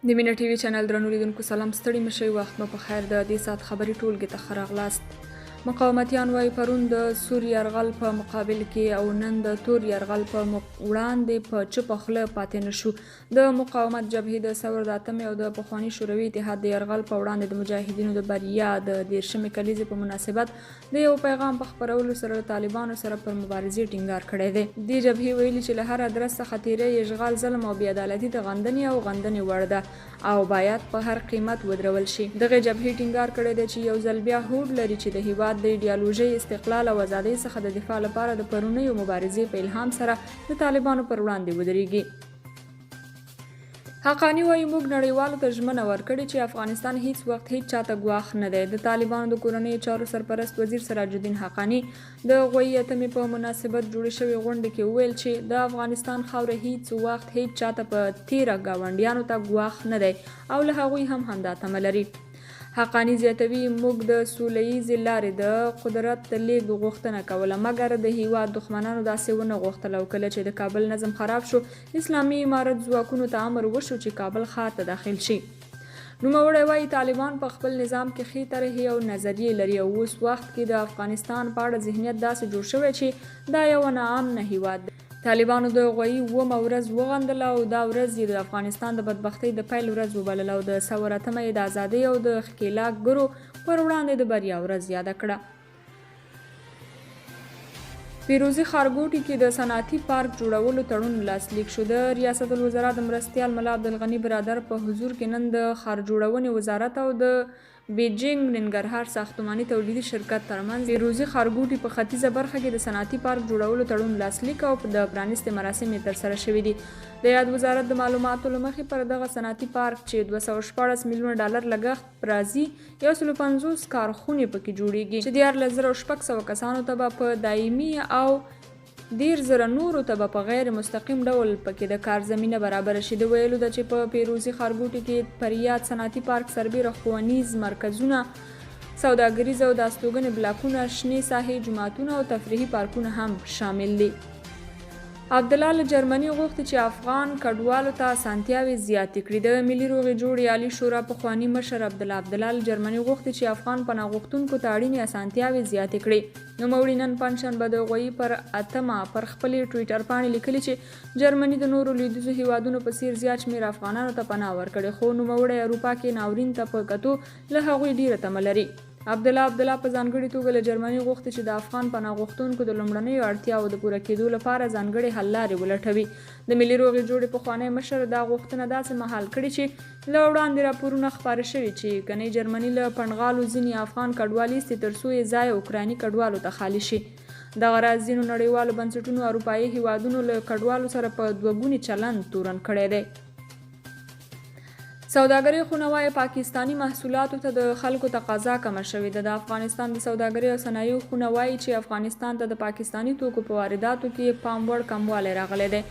د مینه ټي وي چینل درنو لیدونکو سلام، ستړي مشئ، وخت مو په خیر. د دې ساعت خبري ټولګي ته ښه راغلاست. مقاومتیان وایي پرون د سور یرغل په مقابل کې او نن د تور یرغل په وړاندې په چوپه خوله پاتې نشو. د مقاومت جبهې د ثور د 8 او د پخواني شوروي اتحاد د یرغل په وړاندې د مجاهدینو د بریا د 13 کلیزې په مناسبت د یو پیغام په خپرولو سره طالبانو سره پر مبارزې ټینګار کړی دی. دې جبهې ویلي چې له هر ادرس څخه تیری، اشغال، ظلم او بې عدالتي د غندنې وړ ده او باید په هر قیمت ودرول شي. دغه جبهې ټینګار کړی دی چې یو ځل بیا هوډ لري چې د هیواد د ایډیالوژۍ، استقلال او ازادۍ څخه د دفاع لپاره د پرونیو مبارزې په الهام سره د طالبانو پر وړاندې ودرېږي. حقانی وایي موږ نړیوالو ته ژمنه ورکړې چې افغانستان هیڅ وخت هیڅ چاته ګواښ نه دی. د طالبانو د کورنیو چارو سرپرست وزیر سراج الدین حقانی د غوي اتمې په مناسبت جوړې شوې غونډې کې وویل چې د افغانستان خاوره هیڅ وخت هیڅ چاته په تیره ګاونډیانو ته ګواښ نه دی او له هغوی هم همدا تمه لري. حقانی زیاتوي موږ د سولهییزې لارې د قدرت د لیږد غوښتنه کوله، مګر د هیواد دښمنانو داسې ونه غوښتل او کله چې د کابل نظم خراب شو، اسلامي امارت ځواکونو ته امر وشو چې کابل ښار ته داخل شي. نوموړی وایي طالبان په خپل نظام کې ښې طرحې او نظریې لري او اوس وخت کې د افغانستان په اړه ذهنیت داسې جوړ شوی چې دا یو ناامنه هیواد دی. طالبانو د غوي 9 ورځ وغندله او دا ورځ یې د افغانستان د بدبختۍ د پیل ورځ وبلله او د ثور 8 د ازادۍ او د ښکېلاکګرو پر وړاندې د بریا ورځ یاده کړه. پیروزي ښارګوټي کې د صنعتي پارک جوړولو تړون لاسلیک شو. د ریاست الوزرا د مرستیال ملا عبدالغني برادر په حضور کې نن د ښار جوړونې وزارت او د بیجینګ ننګرهار ساختماني تولیدي شرکت ترمنځ پیروزي ښارګوټي په ختیځه برخه کې د صنعتي پارک جوړولو تړون لاسلیک او د پرانیستې مراسم یې ترسره شوي دي. د یاد وزارت د معلوماتو له مخې پر دغه صنعتي پارک چې 214 میلیونه ډالر لګښت راځي 150 کارخونې پکې جوړیږي چې 14,600 کسانو ته به په دایمي او 10,000 نورو ته به په غیر مستقیم ډول پکې د کار زمینه برابر شي. د ویلو ده چې په پیروزي ښارګوټي کې پر یاد صنعتي پارک سربیره ښوونیز مرکزونه، سوداګریز او د استوګنې بلاکونه، شنې ساحې، جوماتونه او تفریحي پارکونه هم شامل دي. عبدالله له جرمني غوښتي چې افغان کډوالو ته اسانتیاوې زیاتې کړي. د ملي روغې جوړې عالي شورا پخواني مشر عبدالله له جرمني غوښتي چې افغان پناه غوښتونکو ته اړینې اسانتیاوې زیاتې کړي. نوموړي نن پنجشنبه د غوي پر 8 پر خپلې ټویټر پاڼې لیکلي چې جرمني د نورو لویدیځو هیوادونو په څیر زیات شمېر افغانانو ته پناه ورکړې، خو نوموړی اروپا کې ناورین ته په کتو له هغوی ډیره تمه لري. عبدالله په ځانګړې توګه له جرمني غوښتي چې د افغان پناه غوښتونکو د لومړنیو اړتیاوو د پوره کېدو لپاره ځانګړې حل لارې ولټوي. د ملي روغې جوړې پخوانی مشر دا غوښتنه داسې مهال کړې چې له وړاندې راپورونه خپاره شوي چې کني جرمني له پنډغالو ځینې افغان کډوال ایستي تر څو یې ځای اوکرایني کډوالو ته خالي شي. دغه راز ځینو نړیوالو بنسټونو اروپایي هیوادونو له کډوالو سره په دوه چلند تورن کړی دی. سوداګرۍ خونه وایي پاکستاني محصولاتو ته د خلکو تقاضا کمه شوې ده. د افغانستان د سوداګرۍ او صنایعو خونه وایي چې افغانستان ته د پاکستاني توکو په وارداتو کې پام وړ کموالی راغلی دی.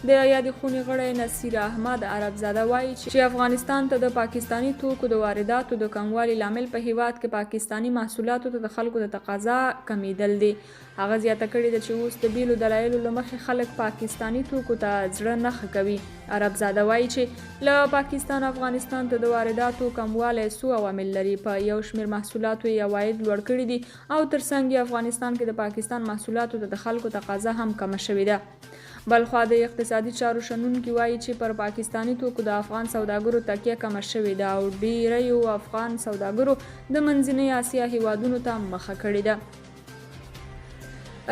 د یادې خونې غړی نصیر احمد عربزاده وایي چې افغانستان ته د پاکستاني توکو د وارداتو د کموالي لامل په هیواد کې پاکستاني محصولاتو ته د خلکو د تقاضا کمیدل دي. هغه زیاته کړې ده چې اوس د بیلو دلایلو له مخې خلک پاکستاني توکو ته زړه نه ښه کوي. عربزاده وایي چې له پاکستان افغانستان ته د وارداتو کموالی څو عوامل لري. په یو شمېر محصولاتو یې عواید لوړ کړي دي او ترڅنګ یې افغانستان کې د پاکستان محصولاتو ته د خلکو تقاضا هم کمه شوې ده. بلخوا د اقتصادي چارو شنونکي وایي چې پر پاکستاني توکو د افغان سوداګرو تکیه کمه شوې ده او ډیریو افغان سوداګرو د منځنۍ اسیا هیوادونو ته مخه کړې ده.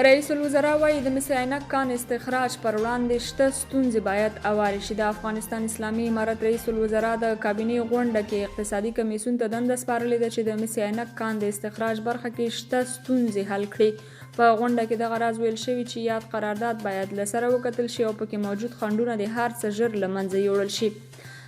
رئیس الوزرا وایي د مس عینک کان استخراج پر وړاندې شته ستونزې باید هوارې شي. د افغانستان اسلامي امارت رئیس الوزرا د کابینې غونډه کې اقتصادي کمیسیون ته دنده سپارلې ده چې د مس عینک کان د استخراج برخه کې شته ستونزې حل کړي. په غونډه کې دغه راز ویل شوي چې یاد قرارداد باید له سره وکتل شي او پکې موجود خنډونه د هر څه ژر له منځه یوړل شي.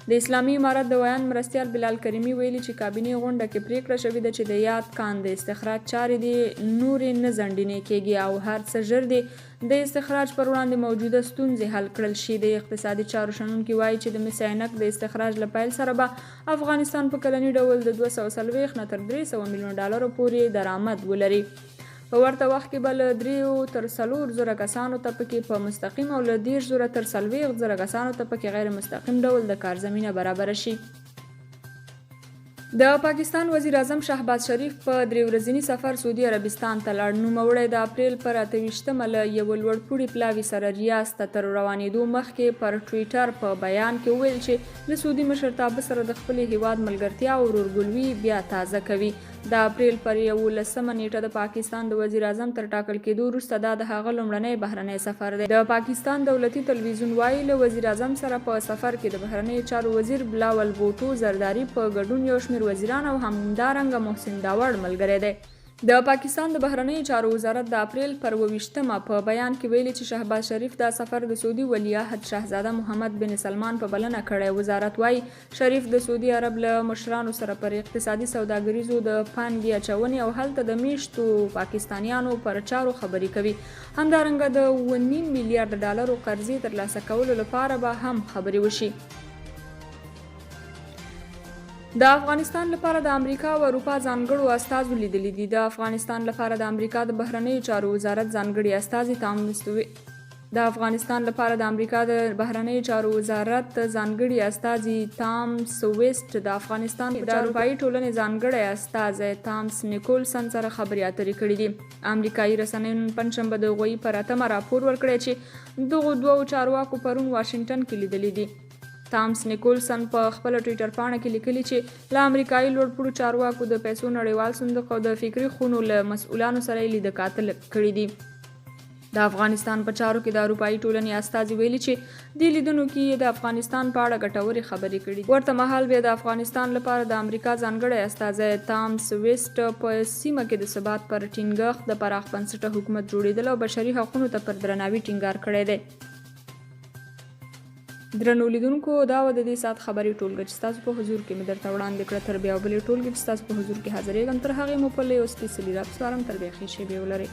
د اسلامي امارت د ویاند مرستیال بلال کریمي ویلي چې کابینې غونډه کې پریکړه شوې ده چې د یاد کان د استخراج چارې دې نورې نه ځنډینې کیږي او هر څه ژر دې د استخراج پر وړاندې موجوده ستونزې حل کړل شي. د اقتصادي چارو شنونکي وایي چې د مس عینک د استخراج له پیل سره به افغانستان په کلني ډول د 240 نه تر 300 میلیون ډالرو پورې درآمد ولري. په ورته وخت کې به له 3 تر 4 زره کسانو ته پکې په مستقیم او له 10 زره تر 40 زره کسانو ته پکې غیر مستقیم ډول د کار زمینه برابر شي. د پاکستان وزیر اعظم شهباز شریف په 3 ورځني سفر سعودي عربستان ته لاړ. نوموړی د اپریل پر 28مه له یو لوړپوړي پلاوي سره ریاض ته تر روانېدو مخکې پر ټویټر په بیان کې وویل چې له سعودي مشرتابه سره د خپل هیواد ملګرتیا او ورورګلوي بیا تازه کوي. د اپریل پر 11مه نیټه د پاکستان د وزیر اعظم تر ټاکل کېدو وروسته دا د هغه لومړنی بهرنی سفر دی. د پاکستان دولتي تلویزیون وایي له وزیر اعظم سره په سفر کې د بهرنیو چارو وزیر بلاول بوټو زرداری په ګډون یو شمېر وزیران او همدارنګه محسن داوړ ملګری دی. د پاکستان د بهرنیو چارو وزارت د اپریل پر 28مه په بیان کې ویلي چې شهباز شریف دا سفر د سعودي ولیعهد شاهزاده محمد بن سلمان په بلنه کړی. وزارت وایي شریف د سعودي عرب له مشرانو سره پر اقتصادي سوداګریزو د پانګې اچونې او هلته د میشتو پاکستانیانو پر چارو خبرې کوي. همدارنګه د 1.5 میلیارډ ډالرو قرضې ترلاسه کولو لپاره به هم خبرې وشي. د افغانستان لپاره د امریکا او اروپا ځانګړو استازو لیدلي دي. د افغانستان لپاره د امریکا د بهرنیو چارو وزارت ځانګړي استازي د افغانستان لپاره د امریکا د بهرنیو چارو وزارت ځانګړي استازي تام سویسټ د افغانستان د اروپایي ټولنې ځانګړي استازي تامس نیکولسن سره خبرې اترې کړې دي. امریکایي رسنیو نن پنځشنبه د هغوی پر 8مه راپور ورکړی چې دغو دوو چارواکو پرون واشنګټن کې لیدلي دي. تامس نیکولسن په خپل ټویټر پاڼه کې لیکلي چې له امریکایي لوړپوړو چارواکو د پیسو نړیوال صندوق او د فکري خونو له مسؤلانو سره یې لید کاتل کړي دي. د افغانستان په چارو کې د اروپایي ټولنې استازي ویلي چې د لیدنو کې د افغانستان په اړه ګټورې خبرې کړي. ورته مهال بیا د افغانستان لپاره د امریکا ځانګړی استازی تامس ویسټ په سیمه کې د ثبات پر ټینګښت د پراخ بنسټه حکومت جوړېدل او بشري حقونو ته پر درناوي ټینګار کړی دی. درنو لیدونکو دا و د دې ساعت خبري ټولګه چې تاسو په حضور کې مې درته وړاندې کړه. تر بیا بلې ټولګې چې تاسو په حضور کې حاضرېږم تر هغې مو په لیو سپېڅلي رب سپارم. تر بیا ښې شېبې ولرئ.